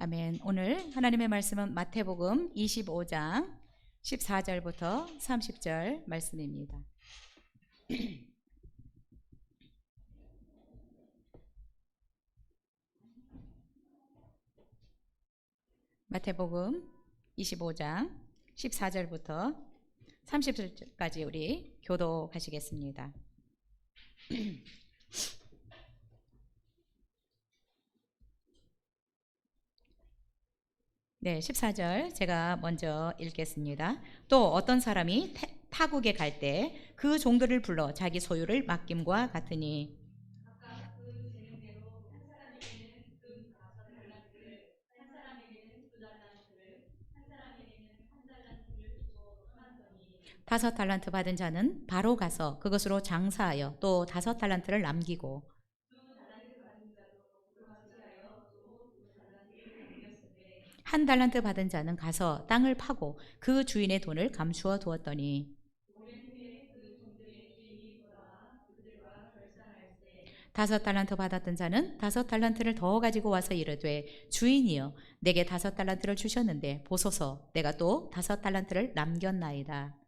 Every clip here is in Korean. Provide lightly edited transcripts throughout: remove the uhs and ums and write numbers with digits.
아멘. 오늘 하나님의 말씀은 마태복음 25장 14절부터 30절 말씀입니다. 마태복음 25장 14절부터 30절까지 우리 교독하시겠습니다. 네, 14절 제가 먼저 읽겠습니다. 또 어떤 사람이 타국에 갈 때 그 종들을 불러 자기 소유를 맡김과 같으니 다섯 달란트 받은 자는 바로 가서 그것으로 장사하여 또 다섯 달란트를 남기고 한 달란트 받은 자는 가서 땅을 파고 그 주인의 돈을 감추어 두었더니 다섯 달란트 받았던 자는 다섯 달란트를 더 가지고 와서 이르되 주인이여 내게 다섯 달란트를 주셨는데 보소서 내가 또 다섯 달란트를 남겼나이다.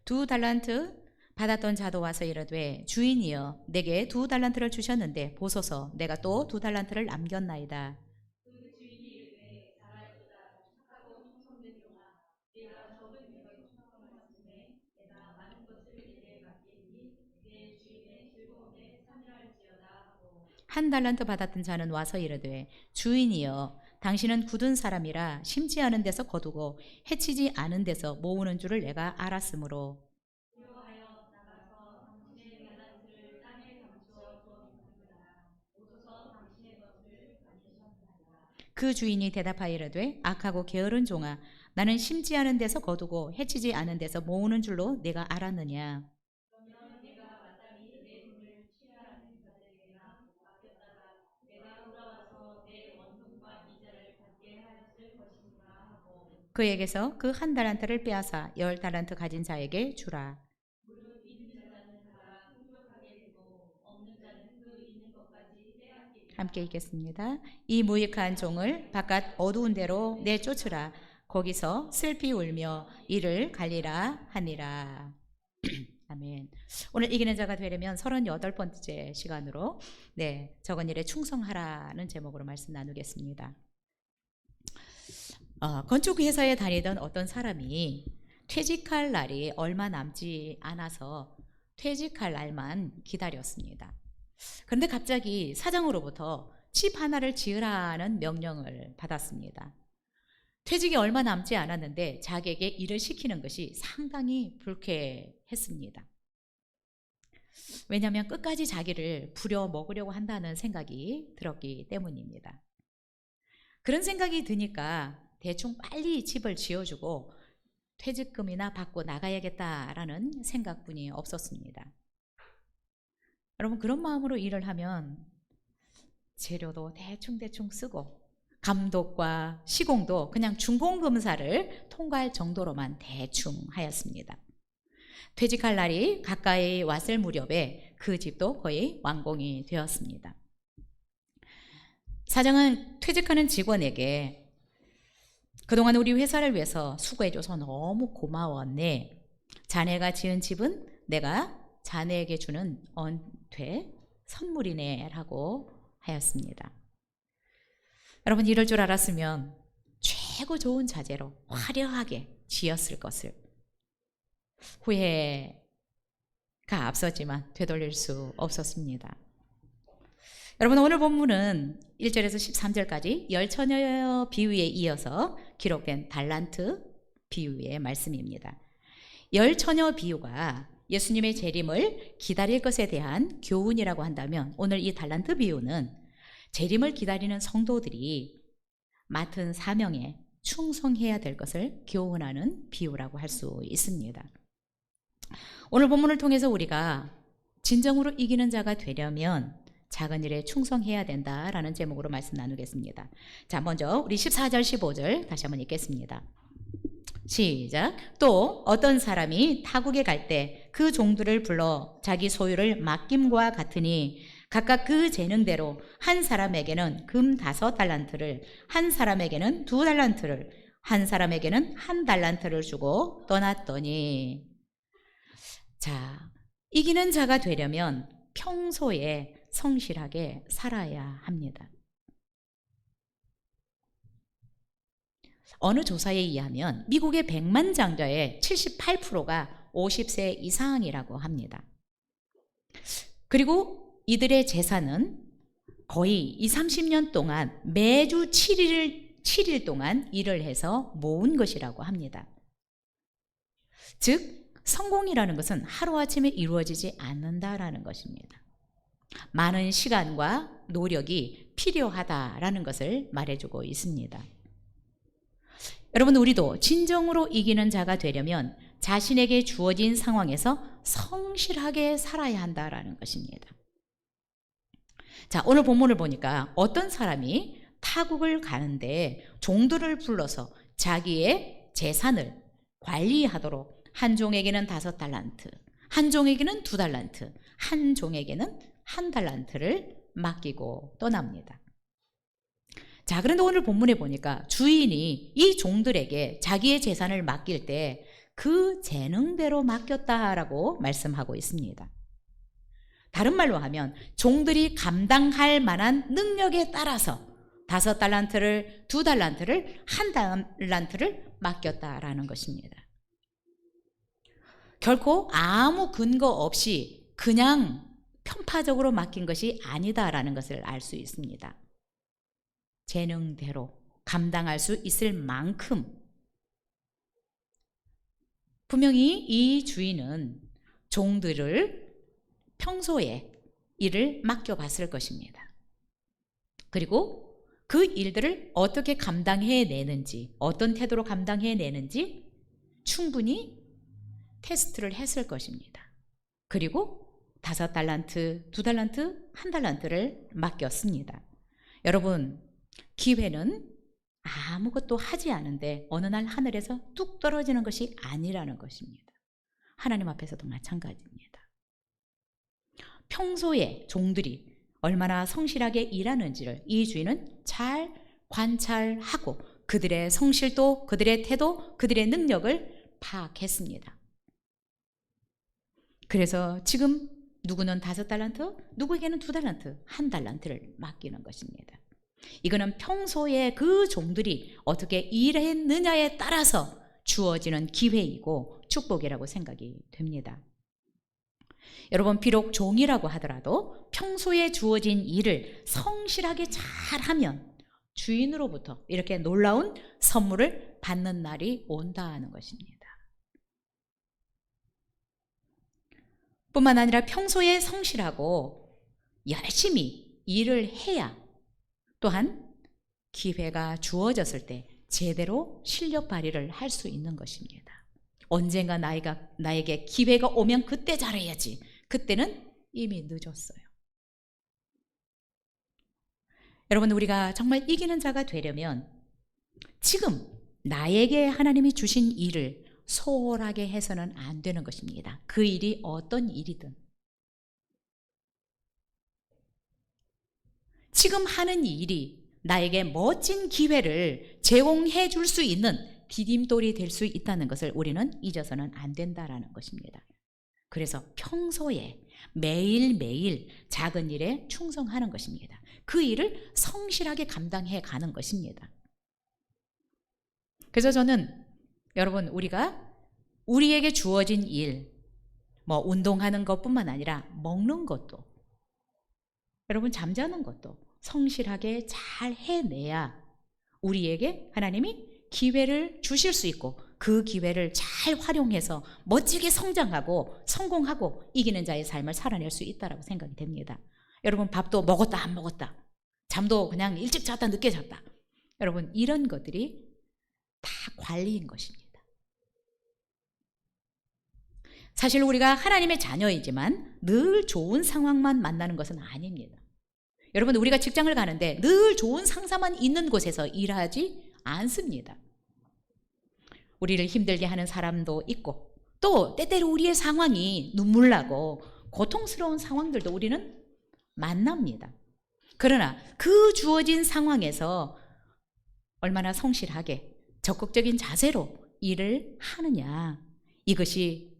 두 달란트 받았던 자도 와서 이르되 주인이여 내게 두 달란트를 주셨는데 보소서 내가 또 두 달란트를 남겼나이다. 한 달란트 받았던 자는 와서 이르되 주인이여 당신은 굳은 사람이라 심지 않은 데서 거두고 해치지 않은 데서 모으는 줄을 내가 알았으므로 그 주인이 대답하여 이르되 악하고 게으른 종아 나는 심지 않은 데서 거두고 해치지 않은 데서 모으는 줄로 내가 알았느냐. 그에게서 그 한 달란트를 빼앗아 열 달란트 가진 자에게 주라. 함께 읽겠습니다. 이 무익한 종을 바깥 어두운 데로 내쫓으라. 거기서 슬피 울며 이를 갈리라 하니라. 아멘. 오늘 이기는 자가 되려면 38번째 시간으로 적은 일에 충성하라는 제목으로 말씀 나누겠습니다. 건축 회사에 다니던 어떤 사람이 퇴직할 날이 얼마 남지 않아서 퇴직할 날만 기다렸습니다. 그런데 갑자기 사장으로부터 집 하나를 지으라는 명령을 받았습니다. 퇴직이 얼마 남지 않았는데 자기에게 일을 시키는 것이 상당히 불쾌했습니다. 왜냐하면 끝까지 자기를 부려먹으려고 한다는 생각이 들었기 때문입니다. 그런 생각이 드니까 대충 빨리 집을 지어주고 퇴직금이나 받고 나가야겠다라는 생각뿐이 없었습니다. 여러분, 그런 마음으로 일을 하면 재료도 대충 쓰고 감독과 시공도 그냥 준공검사를 통과할 정도로만 대충 하였습니다. 퇴직할 날이 가까이 왔을 무렵에 그 집도 거의 완공이 되었습니다. 사장은 퇴직하는 직원에게 그동안 우리 회사를 위해서 수고해줘서 너무 고마웠네. 자네가 지은 집은 내가 자네에게 주는 언퇴 선물이네 라고 하였습니다. 여러분, 이럴 줄 알았으면 최고 좋은 자재로 화려하게 지었을 것을 후회가 앞섰지만 되돌릴 수 없었습니다. 여러분, 오늘 본문은 1절에서 13절까지 열처녀 비유에 이어서 기록된 달란트 비유의 말씀입니다. 열처녀 비유가 예수님의 재림을 기다릴 것에 대한 교훈이라고 한다면 오늘 이 달란트 비유는 재림을 기다리는 성도들이 맡은 사명에 충성해야 될 것을 교훈하는 비유라고 할 수 있습니다. 오늘 본문을 통해서 우리가 진정으로 이기는 자가 되려면 작은 일에 충성해야 된다라는 제목으로 말씀 나누겠습니다. 자, 먼저 우리 14절 15절 다시 한번 읽겠습니다. 시작. 또 어떤 사람이 타국에 갈 때 그 종들을 불러 자기 소유를 맡김과 같으니 각각 그 재능대로 한 사람에게는 금 5달란트를, 한 사람에게는 2달란트를, 한 사람에게는 1달란트를 주고 떠났더니. 자, 이기는 자가 되려면 평소에 성실하게 살아야 합니다. 어느 조사에 의하면 미국의 백만장자의 78%가 50세 이상이라고 합니다. 그리고 이들의 재산은 거의 20, 30년 동안 매주 7일 동안 일을 해서 모은 것이라고 합니다. 즉, 성공이라는 것은 하루아침에 이루어지지 않는다라는 것입니다. 많은 시간과 노력이 필요하다라는 것을 말해주고 있습니다. 여러분, 우리도 진정으로 이기는 자가 되려면 자신에게 주어진 상황에서 성실하게 살아야 한다라는 것입니다. 자, 오늘 본문을 보니까 어떤 사람이 타국을 가는데 종들을 불러서 자기의 재산을 관리하도록 한 종에게는 5달란트, 한 종에게는 2달란트, 한 종에게는 1달란트를 맡기고 떠납니다. 자, 그런데 오늘 본문에 보니까 주인이 이 종들에게 자기의 재산을 맡길 때 그 재능대로 맡겼다라고 말씀하고 있습니다. 다른 말로 하면 종들이 감당할 만한 능력에 따라서 5달란트를, 2달란트를, 1달란트를 맡겼다라는 것입니다. 결코 아무 근거 없이 그냥 편파적으로 맡긴 것이 아니다라는 것을 알 수 있습니다. 재능대로 감당할 수 있을 만큼. 분명히 이 주인은 종들을 평소에 일을 맡겨봤을 것입니다. 그리고 그 일들을 어떻게 감당해내는지, 어떤 태도로 감당해내는지 충분히 테스트를 했을 것입니다. 그리고 5달란트, 2달란트, 1달란트를 맡겼습니다. 여러분, 기회는 아무것도 하지 않은데 어느 날 하늘에서 뚝 떨어지는 것이 아니라는 것입니다. 하나님 앞에서도 마찬가지입니다. 평소에 종들이 얼마나 성실하게 일하는지를 이 주인은 잘 관찰하고 그들의 성실도, 그들의 태도, 그들의 능력을 파악했습니다. 그래서 지금 누구는 5달란트, 누구에게는 2달란트, 1달란트를 맡기는 것입니다. 이거는 평소에 그 종들이 어떻게 일했느냐에 따라서 주어지는 기회이고 축복이라고 생각이 됩니다. 여러분, 비록 종이라고 하더라도 평소에 주어진 일을 성실하게 잘하면 주인으로부터 이렇게 놀라운 선물을 받는 날이 온다는 것입니다. 뿐만 아니라 평소에 성실하고 열심히 일을 해야 또한 기회가 주어졌을 때 제대로 실력 발휘를 할 수 있는 것입니다. 언젠가 나에게 기회가 오면 그때 잘해야지. 그때는 이미 늦었어요. 여러분, 우리가 정말 이기는 자가 되려면 지금 나에게 하나님이 주신 일을 소홀하게 해서는 안 되는 것입니다. 그 일이 어떤 일이든. 지금 하는 일이 나에게 멋진 기회를 제공해 줄 수 있는 디딤돌이 될 수 있다는 것을 우리는 잊어서는 안 된다라는 것입니다. 그래서 평소에 매일매일 작은 일에 충성하는 것입니다. 그 일을 성실하게 감당해 가는 것입니다. 그래서 저는 여러분, 우리에게 주어진 일, 운동하는 것뿐만 아니라 먹는 것도, 여러분 잠자는 것도 성실하게 잘 해내야 우리에게 하나님이 기회를 주실 수 있고 그 기회를 잘 활용해서 멋지게 성장하고 성공하고 이기는 자의 삶을 살아낼 수 있다고 생각이 됩니다. 여러분, 밥도 먹었다 안 먹었다, 잠도 그냥 일찍 잤다 늦게 잤다, 여러분 이런 것들이 다 관리인 것입니다. 사실 우리가 하나님의 자녀이지만 늘 좋은 상황만 만나는 것은 아닙니다. 여러분, 우리가 직장을 가는데 늘 좋은 상사만 있는 곳에서 일하지 않습니다. 우리를 힘들게 하는 사람도 있고, 또 때때로 우리의 상황이 눈물 나고 고통스러운 상황들도 우리는 만납니다. 그러나 그 주어진 상황에서 얼마나 성실하게 적극적인 자세로 일을 하느냐, 이것이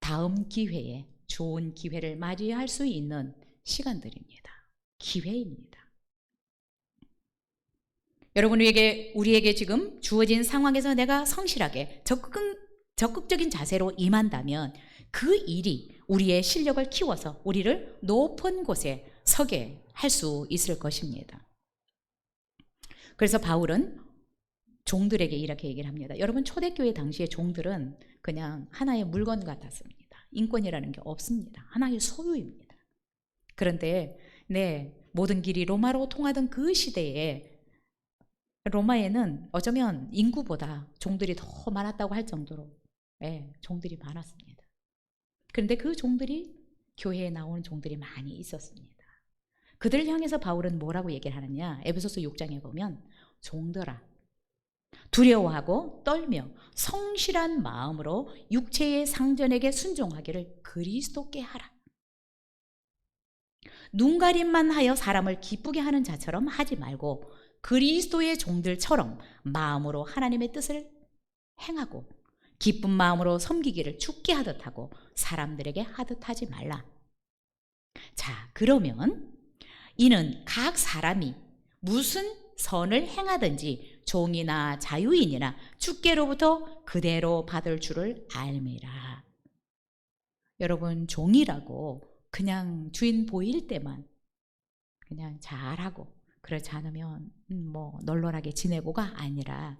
다음 기회에 좋은 기회를 맞이할 수 있는 시간들입니다. 기회입니다. 여러분, 우리에게 지금 주어진 상황에서 내가 성실하게 적극적인 자세로 임한다면 그 일이 우리의 실력을 키워서 우리를 높은 곳에 서게 할 수 있을 것입니다. 그래서 바울은 종들에게 이렇게 얘기를 합니다. 여러분, 초대교회 당시의 종들은 그냥 하나의 물건 같았습니다. 인권이라는 게 없습니다. 하나의 소유입니다. 그런데 모든 길이 로마로 통하던 그 시대에 로마에는 어쩌면 인구보다 종들이 더 많았다고 할 정도로 종들이 많았습니다. 그런데 그 종들이 교회에 나오는 종들이 많이 있었습니다. 그들을 향해서 바울은 뭐라고 얘기를 하느냐, 에베소서 6장에 보면 종들아, 두려워하고 떨며 성실한 마음으로 육체의 상전에게 순종하기를 그리스도께 하라. 눈가림만 하여 사람을 기쁘게 하는 자처럼 하지 말고 그리스도의 종들처럼 마음으로 하나님의 뜻을 행하고 기쁜 마음으로 섬기기를 주께 하듯 하고 사람들에게 하듯 하지 말라. 자, 그러면 이는 각 사람이 무슨 선을 행하든지 종이나 자유인이나 주께로부터 그대로 받을 줄을 알미라. 여러분, 종이라고 그냥 주인 보일 때만 그냥 잘하고 그렇지 않으면 널널하게 지내고가 아니라,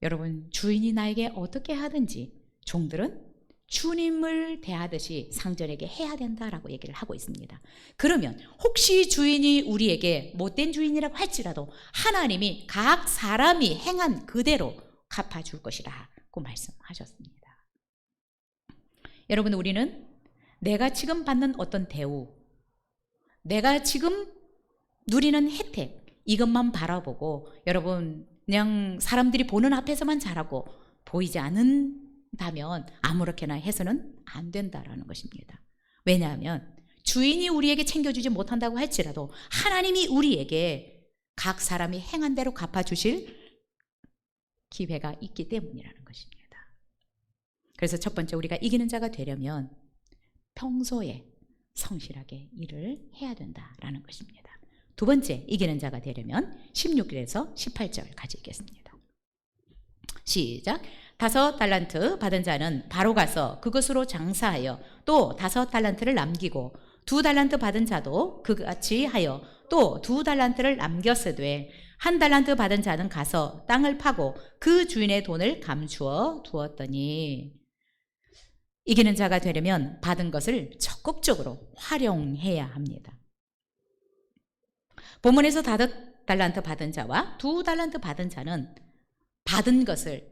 여러분, 주인이 나에게 어떻게 하든지 종들은 주님을 대하듯이 상전에게 해야 된다라고 얘기를 하고 있습니다. 그러면 혹시 주인이 우리에게 못된 주인이라고 할지라도 하나님이 각 사람이 행한 그대로 갚아줄 것이라고 말씀하셨습니다. 여러분, 우리는 내가 지금 받는 어떤 대우, 내가 지금 누리는 혜택, 이것만 바라보고 여러분 그냥 사람들이 보는 앞에서만 잘하고 보이지 않는다면 아무렇게나 해서는 안 된다라는 것입니다. 왜냐하면 주인이 우리에게 챙겨주지 못한다고 할지라도 하나님이 우리에게 각 사람이 행한 대로 갚아주실 기회가 있기 때문이라는 것입니다. 그래서 첫 번째, 우리가 이기는 자가 되려면 평소에 성실하게 일을 해야 된다라는 것입니다. 두 번째, 이기는 자가 되려면 16절에서 18절 같이 읽겠습니다. 시작. 5달란트 받은 자는 바로 가서 그것으로 장사하여 또 5달란트를 남기고 2달란트 받은 자도 그같이 하여 또 2달란트를 남겼으되 1달란트 받은 자는 가서 땅을 파고 그 주인의 돈을 감추어 두었더니, 이기는 자가 되려면 받은 것을 적극적으로 활용해야 합니다. 본문에서 5달란트 받은 자와 2달란트 받은 자는 받은 것을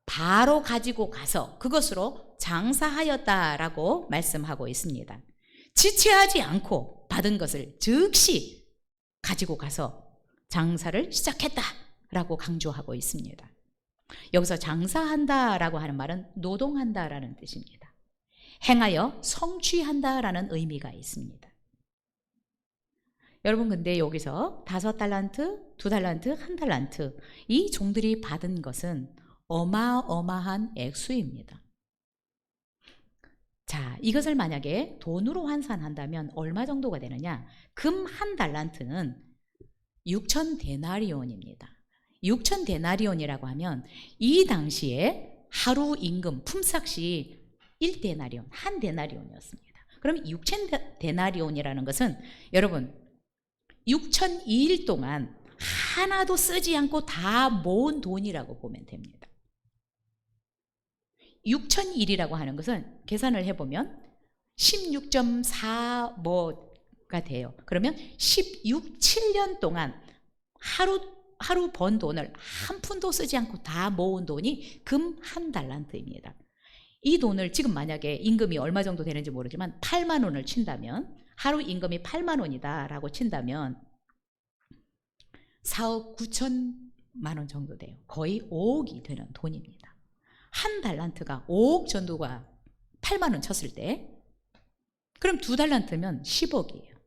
바로 가지고 가서 그것으로 장사하였다라고 말씀하고 있습니다. 지체하지 않고 받은 것을 즉시 가지고 가서 장사를 시작했다라고 강조하고 있습니다. 여기서 장사한다라고 하는 말은 노동한다라는 뜻입니다. 행하여 성취한다라는 의미가 있습니다. 여러분, 근데 여기서 5달란트, 2달란트, 1달란트, 이 종들이 받은 것은 어마어마한 액수입니다. 자, 이것을 만약에 돈으로 환산한다면 얼마 정도가 되느냐? 금 1달란트는 6,000데나리온입니다. 6,000데나리온이라고 하면 이 당시에 하루 임금 품삯이 1데나리온, 1데나리온이었습니다. 그럼 6,000데나리온이라는 것은 여러분 6,002일 동안 하나도 쓰지 않고 다 모은 돈이라고 보면 됩니다. 6,001이라고 하는 것은 계산을 해보면 16.4가 돼요. 그러면 7년 동안 하루 번 돈을 한 푼도 쓰지 않고 다 모은 돈이 금 1달란트입니다. 이 돈을 지금 만약에 임금이 얼마 정도 되는지 모르지만 8만 원을 친다면, 하루 임금이 8만 원이다 라고 친다면 4억 9천 만 원 정도 돼요. 거의 5억이 되는 돈입니다. 한 달란트가 5억 전도가 8만 원 쳤을 때, 그럼 2달란트면 10억이에요.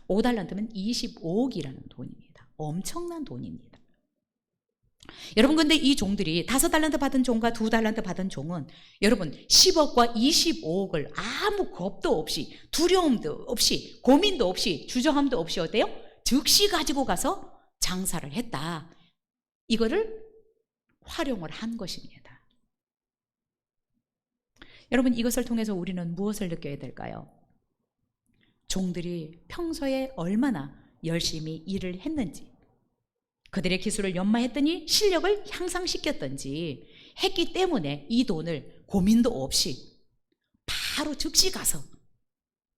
5달란트면 25억이라는 돈입니다. 엄청난 돈입니다. 여러분, 근데 이 종들이 5달란트 받은 종과 2달란트 받은 종은 여러분 10억과 25억을 아무 겁도 없이, 두려움도 없이, 고민도 없이, 주저함도 없이 어때요? 즉시 가지고 가서 장사를 했다. 이거를 활용을 한 것입니다. 여러분, 이것을 통해서 우리는 무엇을 느껴야 될까요? 종들이 평소에 얼마나 열심히 일을 했는지, 그들의 기술을 연마했더니 실력을 향상시켰던지 했기 때문에 이 돈을 고민도 없이 바로 즉시 가서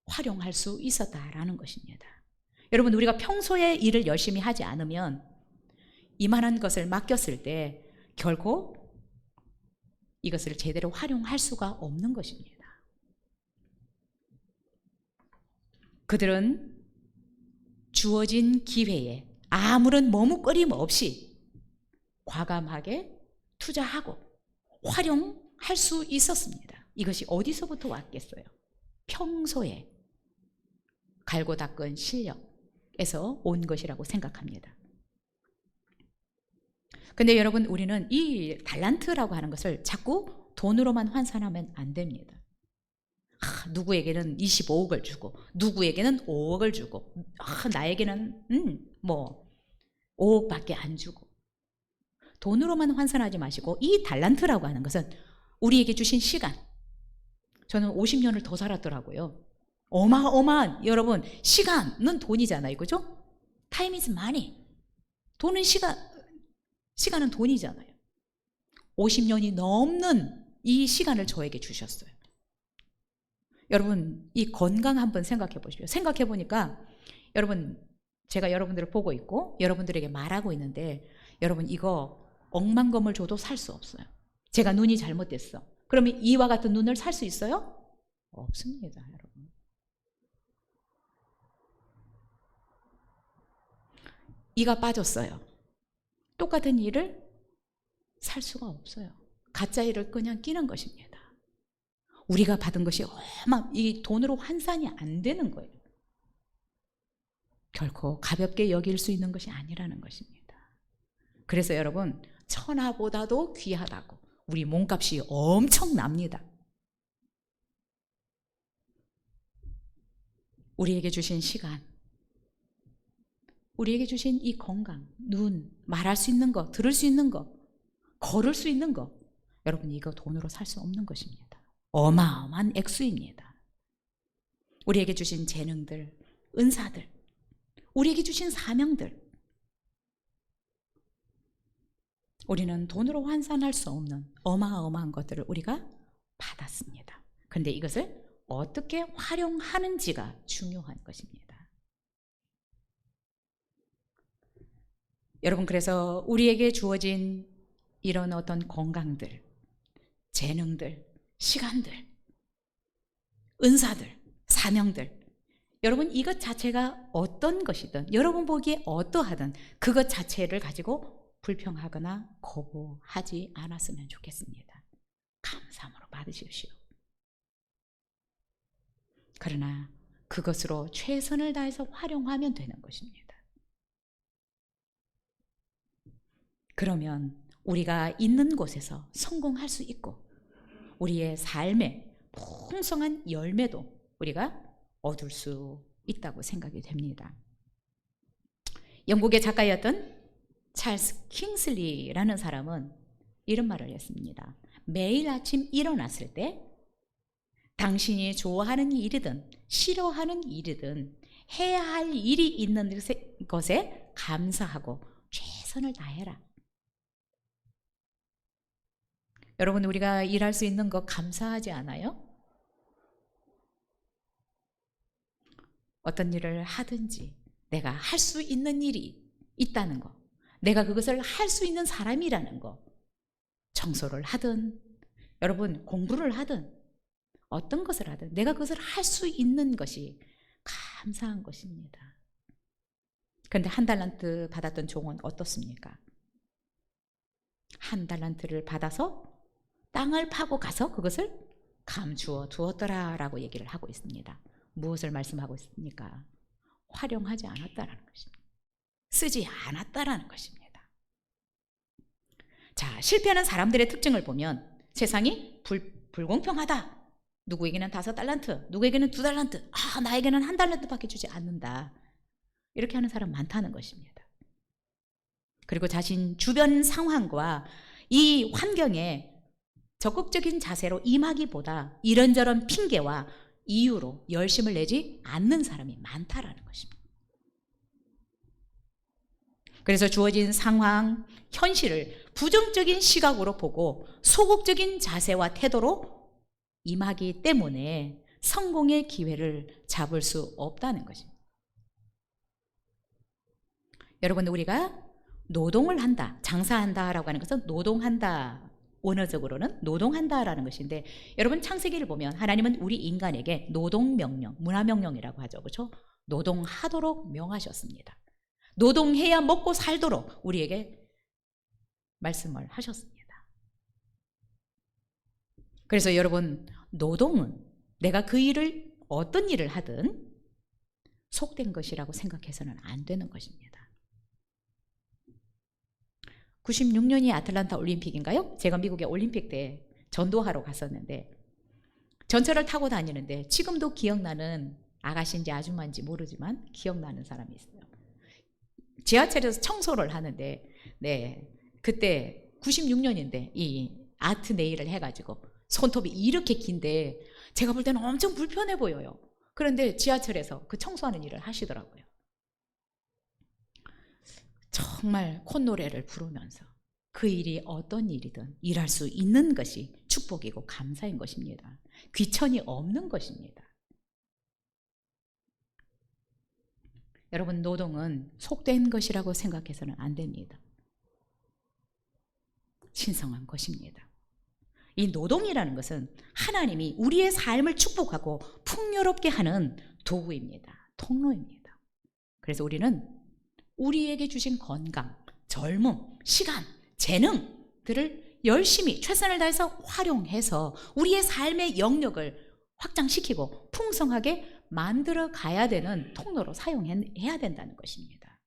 활용할 수 있었다라는 것입니다. 여러분, 우리가 평소에 일을 열심히 하지 않으면 이만한 것을 맡겼을 때 결코 이것을 제대로 활용할 수가 없는 것입니다. 그들은 주어진 기회에 아무런 머뭇거림 없이 과감하게 투자하고 활용할 수 있었습니다. 이것이 어디서부터 왔겠어요? 평소에 갈고 닦은 실력에서 온 것이라고 생각합니다. 근데 여러분, 우리는 이 달란트라고 하는 것을 자꾸 돈으로만 환산하면 안 됩니다. 누구에게는 25억을 주고 누구에게는 5억을 주고 나에게는 5억밖에 안 주고, 돈으로만 환산하지 마시고 이 달란트라고 하는 것은 우리에게 주신 시간. 저는 50년을 더 살았더라고요. 어마어마한, 여러분, 시간은 돈이잖아요, 그죠? Time is money. 돈은 시간은 돈이잖아요. 50년이 넘는 이 시간을 저에게 주셨어요. 여러분, 이 건강 한번 생각해 보십시오. 생각해 보니까 여러분, 제가 여러분들을 보고 있고 여러분들에게 말하고 있는데, 여러분, 이거 억만 검을 줘도 살 수 없어요. 제가 눈이 잘못됐어. 그러면 이와 같은 눈을 살 수 있어요? 없습니다, 여러분. 이가 빠졌어요. 똑같은 이를 살 수가 없어요. 가짜 이를 그냥 끼는 것입니다. 우리가 받은 것이 이 돈으로 환산이 안 되는 거예요. 결코 가볍게 여길 수 있는 것이 아니라는 것입니다. 그래서 여러분, 천하보다도 귀하다고, 우리 몸값이 엄청납니다. 우리에게 주신 시간, 우리에게 주신 이 건강, 눈, 말할 수 있는 거, 들을 수 있는 거, 걸을 수 있는 거, 여러분, 이거 돈으로 살 수 없는 것입니다. 어마어마한 액수입니다. 우리에게 주신 재능들, 은사들, 우리에게 주신 사명들, 우리는 돈으로 환산할 수 없는 어마어마한 것들을 우리가 받았습니다. 그런데 이것을 어떻게 활용하는지가 중요한 것입니다. 여러분, 그래서 우리에게 주어진 이런 어떤 건강들, 재능들, 시간들, 은사들, 사명들, 여러분, 이것 자체가 어떤 것이든, 여러분 보기에 어떠하든 그것 자체를 가지고 불평하거나 거부하지 않았으면 좋겠습니다. 감사함으로 받으십시오. 그러나 그것으로 최선을 다해서 활용하면 되는 것입니다. 그러면 우리가 있는 곳에서 성공할 수 있고 우리의 삶의 풍성한 열매도 우리가 얻을 수 있다고 생각이 됩니다. 영국의 작가였던 찰스 킹슬리라는 사람은 이런 말을 했습니다. 매일 아침 일어났을 때 당신이 좋아하는 일이든 싫어하는 일이든 해야 할 일이 있는 것에 감사하고 최선을 다해라. 여러분, 우리가 일할 수 있는 거 감사하지 않아요? 어떤 일을 하든지 내가 할 수 있는 일이 있다는 거, 내가 그것을 할 수 있는 사람이라는 거, 청소를 하든 여러분 공부를 하든 어떤 것을 하든 내가 그것을 할 수 있는 것이 감사한 것입니다. 그런데 한 달란트 받았던 종은 어떻습니까? 한 달란트를 받아서 땅을 파고 가서 그것을 감추어 두었더라라고 얘기를 하고 있습니다. 무엇을 말씀하고 있습니까? 활용하지 않았다라는 것입니다. 쓰지 않았다라는 것입니다. 자, 실패하는 사람들의 특징을 보면 세상이 불공평하다. 누구에게는 5달란트, 누구에게는 2달란트, 나에게는 1달란트밖에 주지 않는다. 이렇게 하는 사람 많다는 것입니다. 그리고 자신 주변 상황과 이 환경에 적극적인 자세로 임하기보다 이런저런 핑계와 이유로 열심을 내지 않는 사람이 많다라는 것입니다. 그래서 주어진 상황, 현실을 부정적인 시각으로 보고 소극적인 자세와 태도로 임하기 때문에 성공의 기회를 잡을 수 없다는 것입니다. 여러분, 우리가 노동을 한다, 장사한다라고 하는 것은 노동한다, 원어적으로는 노동한다라는 것인데, 여러분 창세기를 보면 하나님은 우리 인간에게 노동명령, 문화명령이라고 하죠. 그렇죠? 노동하도록 명하셨습니다. 노동해야 먹고 살도록 우리에게 말씀을 하셨습니다. 그래서 여러분, 노동은 내가 그 일을 어떤 일을 하든 속된 것이라고 생각해서는 안 되는 것입니다. 96년이 아틀란타 올림픽인가요? 제가 미국에 올림픽 때 전도하러 갔었는데 전철을 타고 다니는데 지금도 기억나는 아가씨인지 아줌마인지 모르지만 기억나는 사람이 있어요. 지하철에서 청소를 하는데 그때 96년인데 이 아트 네일을 해가지고 손톱이 이렇게 긴데 제가 볼 때는 엄청 불편해 보여요. 그런데 지하철에서 그 청소하는 일을 하시더라고요. 정말 콧노래를 부르면서 그 일이 어떤 일이든 일할 수 있는 것이 축복이고 감사인 것입니다. 귀천이 없는 것입니다. 여러분, 노동은 속된 것이라고 생각해서는 안 됩니다. 신성한 것입니다. 이 노동이라는 것은 하나님이 우리의 삶을 축복하고 풍요롭게 하는 도구입니다. 통로입니다. 그래서 우리는 우리에게 주신 건강, 젊음, 시간, 재능들을 열심히 최선을 다해서 활용해서 우리의 삶의 영역을 확장시키고 풍성하게 만들어 가야 되는 통로로 사용해야 된다는 것입니다.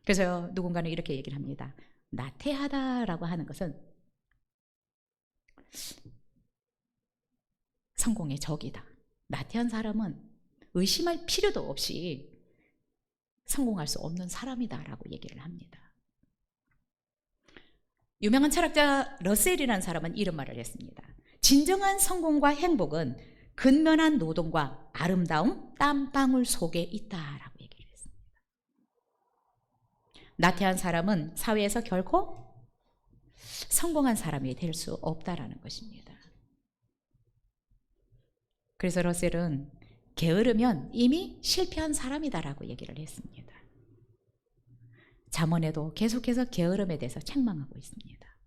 그래서 누군가는 이렇게 얘기를 합니다. 나태하다라고 하는 것은 성공의 적이다. 나태한 사람은 의심할 필요도 없이 성공할 수 없는 사람이다라고 얘기를 합니다. 유명한 철학자 러셀이라는 사람은 이런 말을 했습니다. 진정한 성공과 행복은 근면한 노동과 아름다움 땀방울 속에 있다라고 얘기를 했습니다. 나태한 사람은 사회에서 결코 성공한 사람이 될 수 없다라는 것입니다. 그래서 러셀은 게으르면 이미 실패한 사람이다라고 얘기를 했습니다. 잠언에도 계속해서 게으름에 대해서 책망하고 있습니다.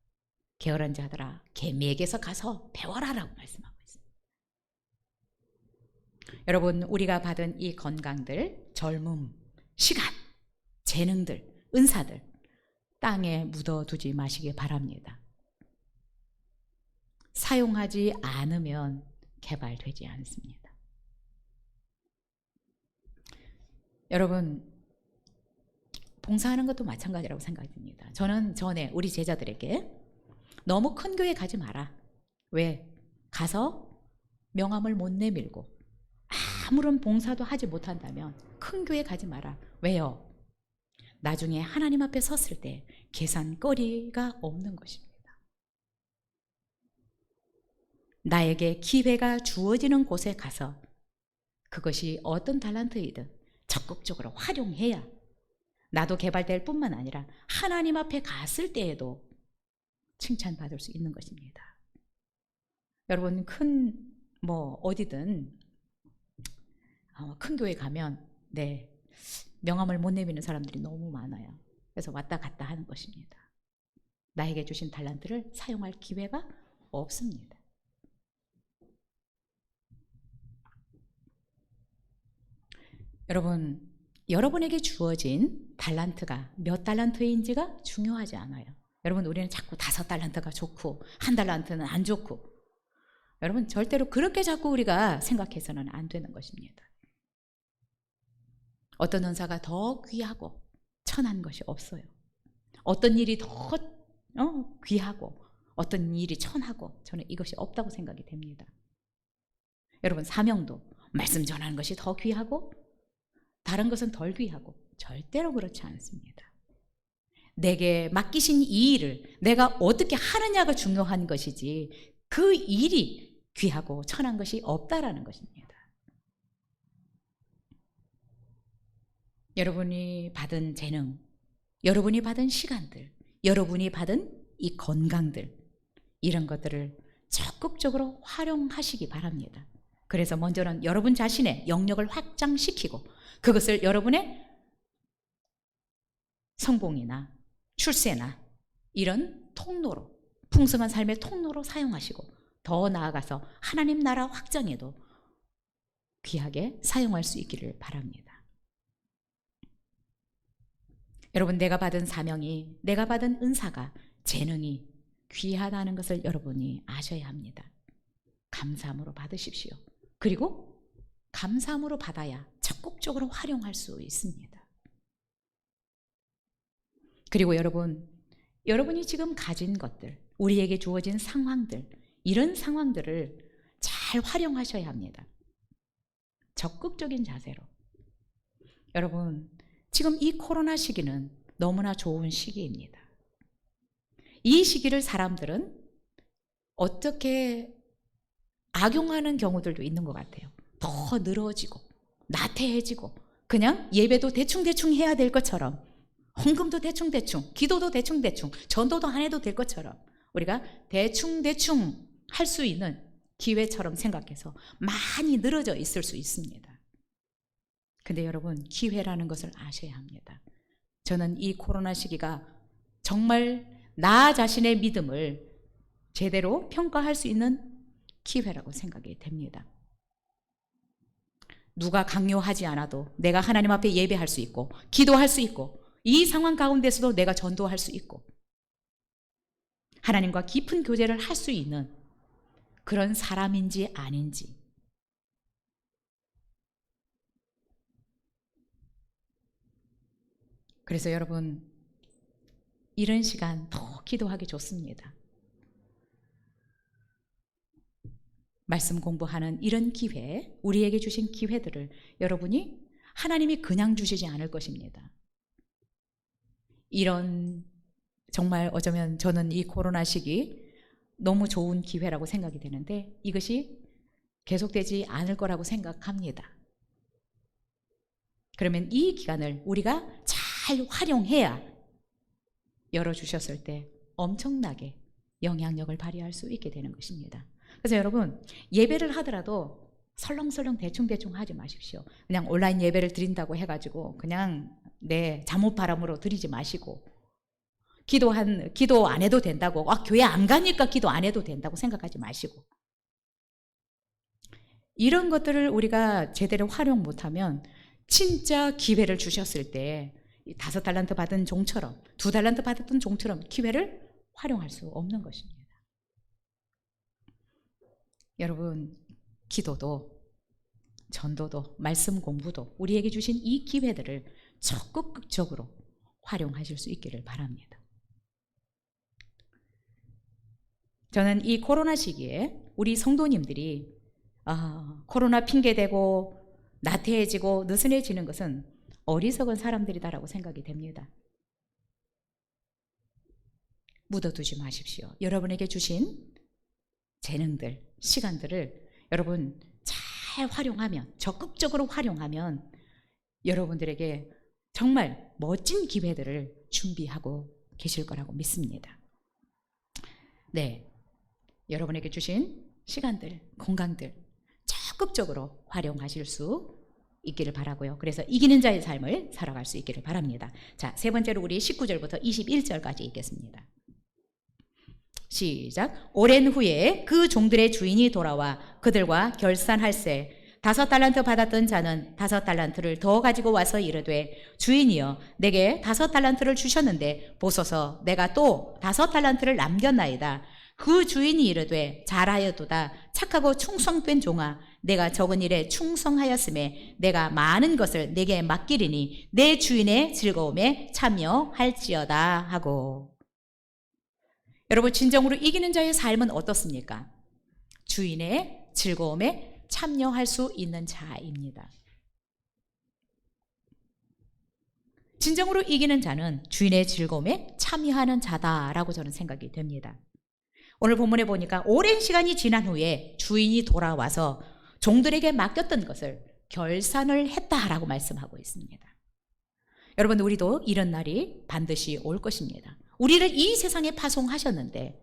게으른 자들아, 개미에게서 가서 배워라라고 말씀하고 있습니다. 여러분, 우리가 받은 이 건강들, 젊음, 시간, 재능들, 은사들 땅에 묻어두지 마시기 바랍니다. 사용하지 않으면 개발되지 않습니다. 여러분, 봉사하는 것도 마찬가지라고 생각이 듭니다. 저는 전에 우리 제자들에게 너무 큰 교회 가지 마라. 왜? 가서 명함을 못 내밀고 아무런 봉사도 하지 못한다면 큰 교회 가지 마라. 왜요? 나중에 하나님 앞에 섰을 때 계산거리가 없는 것입니다. 나에게 기회가 주어지는 곳에 가서 그것이 어떤 달란트이든 적극적으로 활용해야 나도 개발될 뿐만 아니라 하나님 앞에 갔을 때에도 칭찬받을 수 있는 것입니다. 여러분, 어디든 큰 교회 가면 명함을 못 내미는 사람들이 너무 많아요. 그래서 왔다 갔다 하는 것입니다. 나에게 주신 달란트를 사용할 기회가 없습니다. 여러분, 여러분에게 주어진 달란트가 몇 달란트인지가 중요하지 않아요. 여러분, 우리는 자꾸 5달란트가 좋고 1달란트는 안 좋고, 여러분 절대로 그렇게 자꾸 우리가 생각해서는 안 되는 것입니다. 어떤 은사가 더 귀하고 천한 것이 없어요. 어떤 일이 더 귀하고 어떤 일이 천하고, 저는 이것이 없다고 생각이 됩니다. 여러분, 사명도 말씀 전하는 것이 더 귀하고 다른 것은 덜 귀하고, 절대로 그렇지 않습니다. 내게 맡기신 이 일을 내가 어떻게 하느냐가 중요한 것이지, 그 일이 귀하고 천한 것이 없다라는 것입니다. 여러분이 받은 재능, 여러분이 받은 시간들, 여러분이 받은 이 건강들, 이런 것들을 적극적으로 활용하시기 바랍니다. 그래서 먼저는 여러분 자신의 영역을 확장시키고, 그것을 여러분의 성공이나 출세나 이런 통로로, 풍성한 삶의 통로로 사용하시고, 더 나아가서 하나님 나라 확장에도 귀하게 사용할 수 있기를 바랍니다. 여러분, 내가 받은 사명이, 내가 받은 은사가, 재능이 귀하다는 것을 여러분이 아셔야 합니다. 감사함으로 받으십시오. 그리고 감사함으로 받아야 적극적으로 활용할 수 있습니다. 그리고 여러분이 지금 가진 것들, 우리에게 주어진 상황들, 이런 상황들을 잘 활용하셔야 합니다. 적극적인 자세로. 여러분, 지금 이 코로나 시기는 너무나 좋은 시기입니다. 이 시기를 사람들은 어떻게 악용하는 경우들도 있는 것 같아요. 더 늘어지고 나태해지고, 그냥 예배도 대충대충 해야 될 것처럼, 헌금도 대충대충, 기도도 대충대충, 전도도 안 해도 될 것처럼 우리가 대충대충 할 수 있는 기회처럼 생각해서 많이 늘어져 있을 수 있습니다. 근데 여러분, 기회라는 것을 아셔야 합니다. 저는 이 코로나 시기가 정말 나 자신의 믿음을 제대로 평가할 수 있는 기회라고 생각이 됩니다. 누가 강요하지 않아도 내가 하나님 앞에 예배할 수 있고, 기도할 수 있고, 이 상황 가운데서도 내가 전도할 수 있고, 하나님과 깊은 교제를 할 수 있는 그런 사람인지 아닌지, 그래서 여러분, 이런 시간 더 기도하기 좋습니다. 말씀 공부하는 이런 기회, 우리에게 주신 기회들을 여러분이, 하나님이 그냥 주시지 않을 것입니다. 이런, 정말 어쩌면 저는 이 코로나 시기 너무 좋은 기회라고 생각이 되는데, 이것이 계속되지 않을 거라고 생각합니다. 그러면 이 기간을 우리가 잘 활용해야 열어주셨을 때 엄청나게 영향력을 발휘할 수 있게 되는 것입니다. 그래서 여러분, 예배를 하더라도 설렁설렁 대충대충 하지 마십시오. 그냥 온라인 예배를 드린다고 해가지고 그냥 내 잠옷바람으로 드리지 마시고, 기도 안 해도 된다고, 교회 안 가니까 기도 안 해도 된다고 생각하지 마시고, 이런 것들을 우리가 제대로 활용 못하면 진짜 기회를 주셨을 때 5달란트 받은 종처럼, 2달란트 받았던 종처럼 기회를 활용할 수 없는 것입니다. 여러분, 기도도 전도도 말씀 공부도 우리에게 주신 이 기회들을 적극적으로 활용하실 수 있기를 바랍니다. 저는 이 코로나 시기에 우리 성도님들이 코로나 핑계대고 나태해지고 느슨해지는 것은 어리석은 사람들이다라고 생각이 됩니다. 묻어두지 마십시오. 여러분에게 주신 재능들, 시간들을 여러분 잘 활용하면, 적극적으로 활용하면 여러분들에게 정말 멋진 기회들을 준비하고 계실 거라고 믿습니다. 네, 여러분에게 주신 시간들, 건강들 적극적으로 활용하실 수 있기를 바라고요. 그래서 이기는 자의 삶을 살아갈 수 있기를 바랍니다. 자, 세 번째로 우리 19절부터 21절까지 읽겠습니다. 시작. 오랜 후에 그 종들의 주인이 돌아와 그들과 결산할세 5달란트 받았던 자는 5달란트를 더 가지고 와서 이르되 주인이여 내게 5달란트를 주셨는데 보소서 내가 또 5달란트를 남겼나이다. 그 주인이 이르되 잘하였도다. 착하고 충성된 종아 내가 적은 일에 충성하였음에 내가 많은 것을 내게 맡기리니 내 주인의 즐거움에 참여할지어다 하고. 여러분, 진정으로 이기는 자의 삶은 어떻습니까? 주인의 즐거움에 참여할 수 있는 자입니다. 진정으로 이기는 자는 주인의 즐거움에 참여하는 자다라고 저는 생각이 됩니다. 오늘 본문에 보니까 오랜 시간이 지난 후에 주인이 돌아와서 종들에게 맡겼던 것을 결산을 했다라고 말씀하고 있습니다. 여러분, 우리도 이런 날이 반드시 올 것입니다. 우리를 이 세상에 파송하셨는데,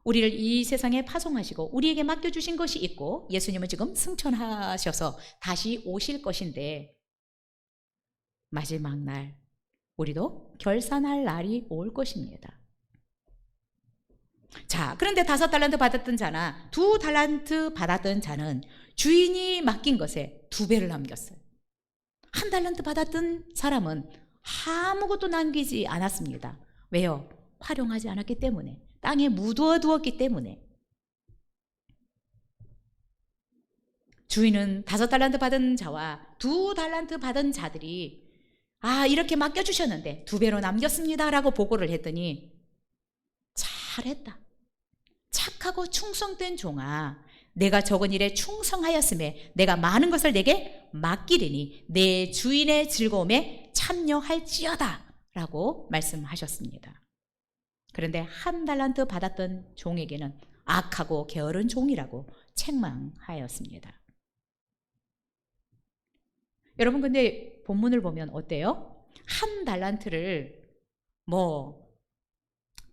우리를 이 세상에 파송하시고 우리에게 맡겨주신 것이 있고 예수님은 지금 승천하셔서 다시 오실 것인데, 마지막 날 우리도 결산할 날이 올 것입니다. 자, 그런데 5달란트 받았던 자나 2달란트 받았던 자는 주인이 맡긴 것에 2배를 남겼어요. 1달란트 받았던 사람은 아무것도 남기지 않았습니다. 왜요? 활용하지 않았기 때문에, 땅에 묻어 두었기 때문에. 주인은 5달란트 받은 자와 2달란트 받은 자들이 이렇게 맡겨주셨는데 2배로 남겼습니다 라고 보고를 했더니, 잘했다. 착하고 충성된 종아 내가 적은 일에 충성하였음에 내가 많은 것을 내게 맡기리니 내 주인의 즐거움에 참여할지어다 라고 말씀하셨습니다. 그런데 1달란트 받았던 종에게는 악하고 게으른 종이라고 책망하였습니다. 여러분, 근데 본문을 보면 어때요? 1달란트를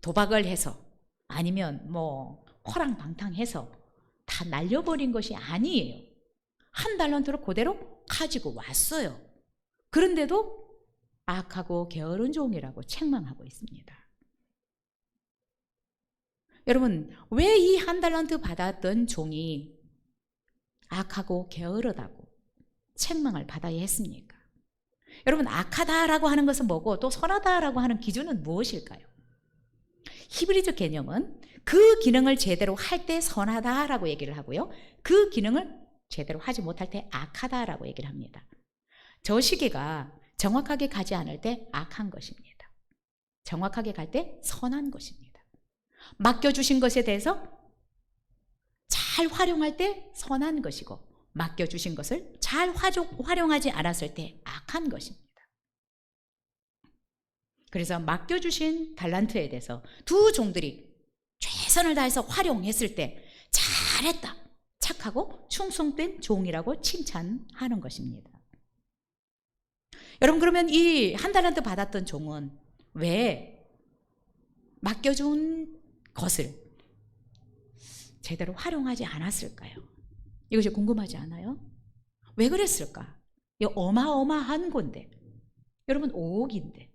도박을 해서 아니면 호랑방탕해서 다 날려버린 것이 아니에요. 1달란트를 그대로 가지고 왔어요. 그런데도 악하고 게으른 종이라고 책망하고 있습니다. 여러분, 왜 이 1달란트 받았던 종이 악하고 게으르다고 책망을 받아야 했습니까? 여러분, 악하다라고 하는 것은 뭐고 또 선하다라고 하는 기준은 무엇일까요? 히브리적 개념은 그 기능을 제대로 할 때 선하다라고 얘기를 하고요, 그 기능을 제대로 하지 못할 때 악하다라고 얘기를 합니다. 저 시계가 정확하게 가지 않을 때 악한 것입니다. 정확하게 갈 때 선한 것입니다. 맡겨주신 것에 대해서 잘 활용할 때 선한 것이고, 맡겨주신 것을 잘 활용하지 않았을 때 악한 것입니다. 그래서 맡겨주신 달란트에 대해서 2 종들이 최선을 다해서 활용했을 때 잘했다, 착하고 충성된 종이라고 칭찬하는 것입니다. 여러분, 그러면 이 1달란트 받았던 종은 왜 맡겨준 것을 제대로 활용하지 않았을까요? 이것이 궁금하지 않아요? 왜 그랬을까? 이 어마어마한 건데, 여러분 5억인데.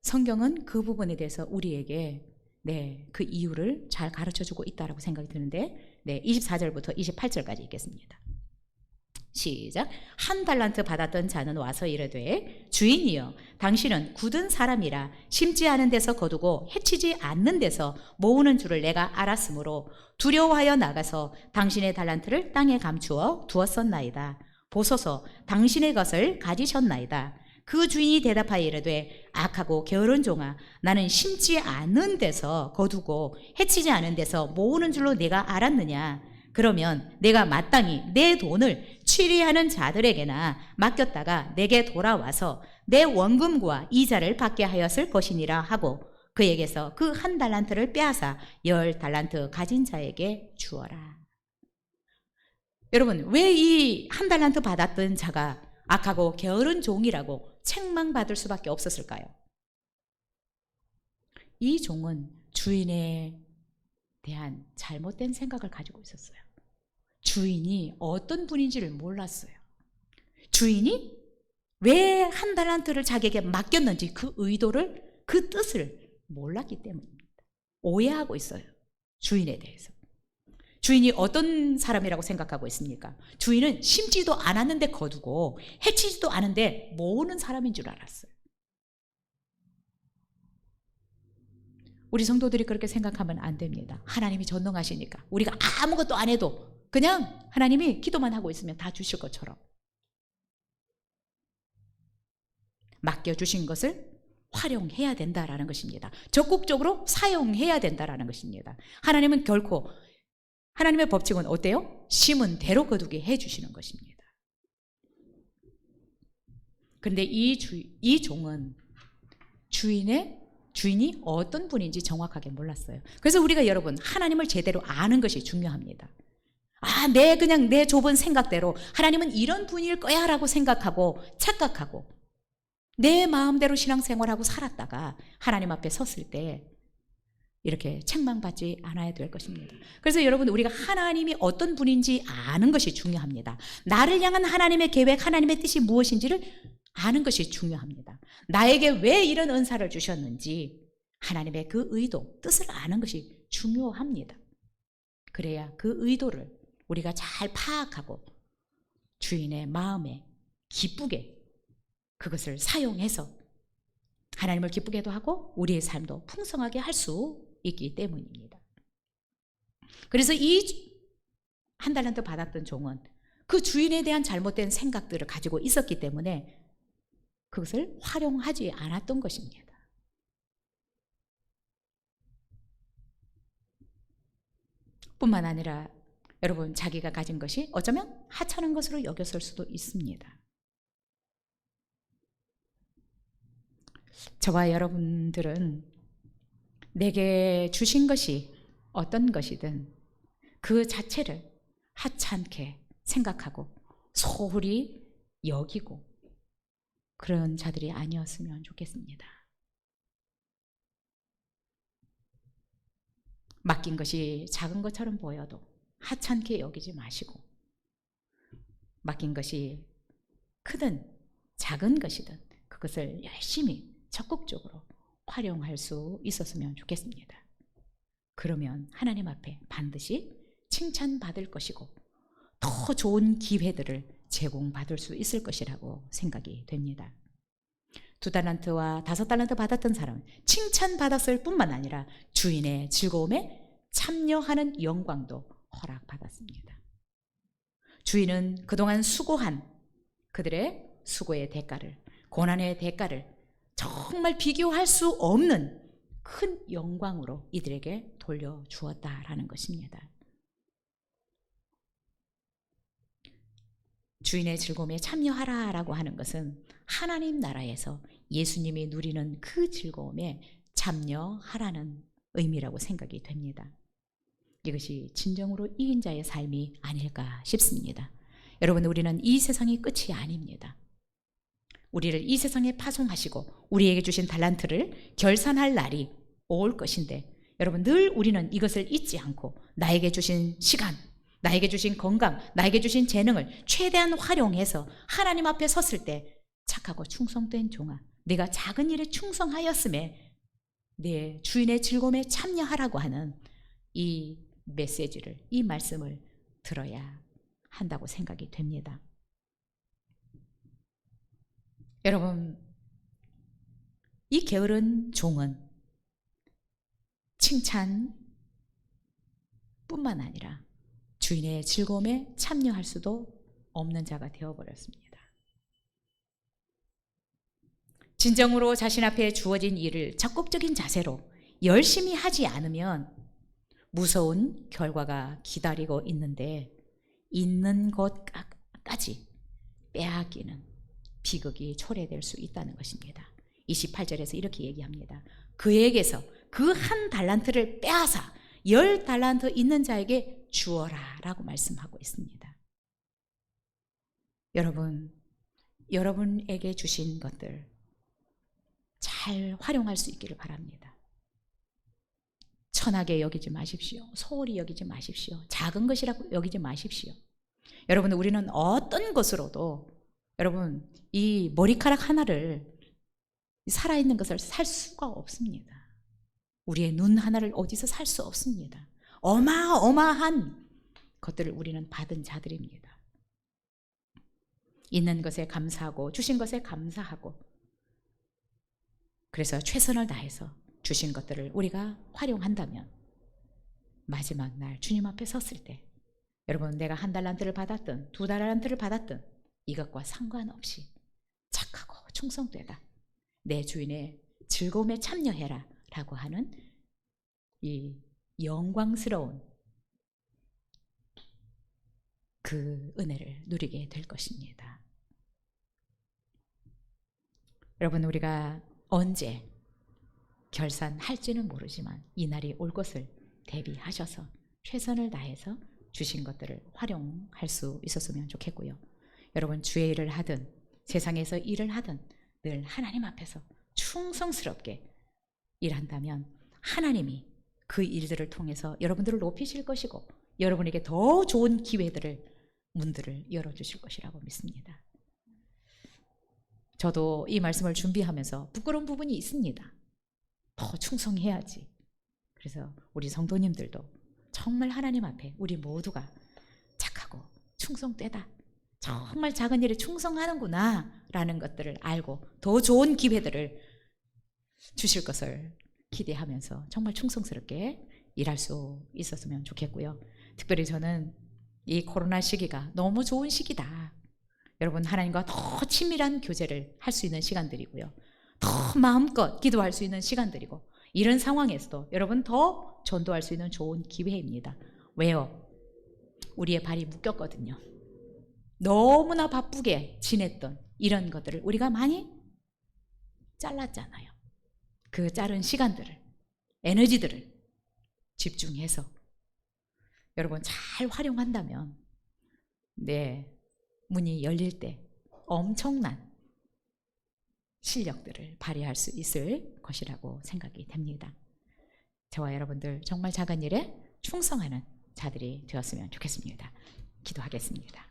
성경은 그 부분에 대해서 우리에게 그 이유를 잘 가르쳐주고 있다고 생각이 드는데, 24절부터 28절까지 읽겠습니다. 시작. 1달란트 받았던 자는 와서 이르되 주인이여 당신은 굳은 사람이라 심지 않은 데서 거두고 해치지 않는 데서 모으는 줄을 내가 알았으므로 두려워하여 나가서 당신의 달란트를 땅에 감추어 두었었나이다. 보소서 당신의 것을 가지셨나이다. 그 주인이 대답하여 이르되 악하고 게으른 종아 나는 심지 않은 데서 거두고 해치지 않은 데서 모으는 줄로 내가 알았느냐. 그러면 내가 마땅히 내 돈을 취리하는 자들에게나 맡겼다가 내게 돌아와서 내 원금과 이자를 받게 하였을 것이니라 하고 그에게서 그 1달란트를 빼앗아 10달란트 가진 자에게 주어라. 여러분, 왜 이 1달란트 받았던 자가 악하고 게으른 종이라고 책망받을 수밖에 없었을까요? 이 종은 주인에 대한 잘못된 생각을 가지고 있었어요. 주인이 어떤 분인지를 몰랐어요. 주인이 왜 1달란트를 자기에게 맡겼는지 그 의도를, 그 뜻을 몰랐기 때문입니다. 오해하고 있어요. 주인에 대해서. 주인이 어떤 사람이라고 생각하고 있습니까? 주인은 심지도 않았는데 거두고 해치지도 않은데 모으는 사람인 줄 알았어요. 우리 성도들이 그렇게 생각하면 안 됩니다. 하나님이 전능하시니까 우리가 아무것도 안 해도 그냥 하나님이 기도만 하고 있으면 다 주실 것처럼 맡겨주신 것을 활용해야 된다라는 것입니다. 적극적으로 사용해야 된다라는 것입니다. 하나님은 결코, 하나님의 법칙은 어때요? 심은 대로 거두게 해주시는 것입니다. 그런데 이 종은 주인이 어떤 분인지 정확하게 몰랐어요. 그래서 우리가 여러분 하나님을 제대로 아는 것이 중요합니다. 그냥 내 좁은 생각대로 하나님은 이런 분일 거야 라고 생각하고 착각하고 내 마음대로 신앙생활하고 살았다가 하나님 앞에 섰을 때 이렇게 책망받지 않아야 될 것입니다. 그래서 여러분 우리가 하나님이 어떤 분인지 아는 것이 중요합니다. 나를 향한 하나님의 계획, 하나님의 뜻이 무엇인지를 아는 것이 중요합니다. 나에게 왜 이런 은사를 주셨는지 하나님의 그 의도, 뜻을 아는 것이 중요합니다. 그래야 그 의도를 우리가 잘 파악하고 주인의 마음에 기쁘게 그것을 사용해서 하나님을 기쁘게도 하고 우리의 삶도 풍성하게 할 수 있기 때문입니다. 그래서 이 한 달란트 받았던 종은 그 주인에 대한 잘못된 생각들을 가지고 있었기 때문에 그것을 활용하지 않았던 것입니다. 뿐만 아니라 여러분 자기가 가진 것이 어쩌면 하찮은 것으로 여겼을 수도 있습니다. 저와 여러분들은 내게 주신 것이 어떤 것이든 그 자체를 하찮게 생각하고 소홀히 여기고 그런 자들이 아니었으면 좋겠습니다. 맡긴 것이 작은 것처럼 보여도 하찮게 여기지 마시고 맡긴 것이 크든 작은 것이든 그것을 열심히 적극적으로 활용할 수 있었으면 좋겠습니다. 그러면 하나님 앞에 반드시 칭찬받을 것이고 더 좋은 기회들을 제공받을 수 있을 것이라고 생각이 됩니다. 2달란트와 5달란트 받았던 사람은 칭찬받았을 뿐만 아니라 주인의 즐거움에 참여하는 영광도 허락받았습니다. 주인은 그동안 수고한 그들의 수고의 대가를, 고난의 대가를 정말 비교할 수 없는 큰 영광으로 이들에게 돌려주었다라는 것입니다. 주인의 즐거움에 참여하라라고 하는 것은 하나님 나라에서 예수님이 누리는 그 즐거움에 참여하라는 의미라고 생각이 됩니다. 이것이 진정으로 이긴 자의 삶이 아닐까 싶습니다. 여러분, 우리는 이 세상이 끝이 아닙니다. 우리를 이 세상에 파송하시고 우리에게 주신 달란트를 결산할 날이 올 것인데, 여러분 늘 우리는 이것을 잊지 않고 나에게 주신 시간, 나에게 주신 건강, 나에게 주신 재능을 최대한 활용해서 하나님 앞에 섰을 때 착하고 충성된 종아, 내가 작은 일에 충성하였음에 내 주인의 즐거움에 참여하라고 하는 이 메시지를, 이 말씀을 들어야 한다고 생각이 됩니다. 여러분, 이 게으른 종은 칭찬뿐만 아니라 주인의 즐거움에 참여할 수도 없는 자가 되어버렸습니다. 진정으로 자신 앞에 주어진 일을 적극적인 자세로 열심히 하지 않으면 무서운 결과가 기다리고 있는데, 있는 것까지 빼앗기는 비극이 초래될 수 있다는 것입니다. 28절에서 이렇게 얘기합니다. 그에게서 그 한 달란트를 빼앗아 10달란트 있는 자에게 주어라 라고 말씀하고 있습니다. 여러분, 여러분에게 주신 것들 잘 활용할 수 있기를 바랍니다. 천하게 여기지 마십시오. 소홀히 여기지 마십시오. 작은 것이라고 여기지 마십시오. 여러분, 우리는 어떤 것으로도 여러분 이 머리카락 하나를, 살아있는 것을 살 수가 없습니다. 우리의 눈 하나를 어디서 살 수 없습니다. 어마어마한 것들을 우리는 받은 자들입니다. 있는 것에 감사하고 주신 것에 감사하고, 그래서 최선을 다해서 주신 것들을 우리가 활용한다면 마지막 날 주님 앞에 섰을 때, 여러분, 내가 1달란트를 받았든 2달란트를 받았든 이것과 상관없이 착하고 충성되다, 내 주인의 즐거움에 참여해라 라고 하는 이 영광스러운 그 은혜를 누리게 될 것입니다. 여러분, 우리가 언제 결산할지는 모르지만 이 날이 올 것을 대비하셔서 최선을 다해서 주신 것들을 활용할 수 있었으면 좋겠고요. 여러분, 주의 일을 하든 세상에서 일을 하든 늘 하나님 앞에서 충성스럽게 일한다면 하나님이 그 일들을 통해서 여러분들을 높이실 것이고 여러분에게 더 좋은 문들을 열어주실 것이라고 믿습니다. 저도 이 말씀을 준비하면서 부끄러운 부분이 있습니다. 더 충성해야지. 그래서 우리 성도님들도 정말 하나님 앞에 우리 모두가 착하고 충성되다, 정말 작은 일에 충성하는구나 라는 것들을 알고 더 좋은 기회들을 주실 것을 기대하면서 정말 충성스럽게 일할 수 있었으면 좋겠고요. 특별히 저는 이 코로나 시기가 너무 좋은 시기다. 여러분, 하나님과 더 친밀한 교제를 할 수 있는 시간들이고요. 더 마음껏 기도할 수 있는 시간들이고, 이런 상황에서도 여러분 더 전도할 수 있는 좋은 기회입니다. 왜요? 우리의 발이 묶였거든요. 너무나 바쁘게 지냈던 이런 것들을 우리가 많이 잘랐잖아요. 그 자른 시간들을, 에너지들을 집중해서 여러분 잘 활용한다면 내 문이 열릴 때 엄청난 실력들을 발휘할 수 있을 것이라고 생각이 됩니다. 저와 여러분들 정말 작은 일에 충성하는 자들이 되었으면 좋겠습니다. 기도하겠습니다.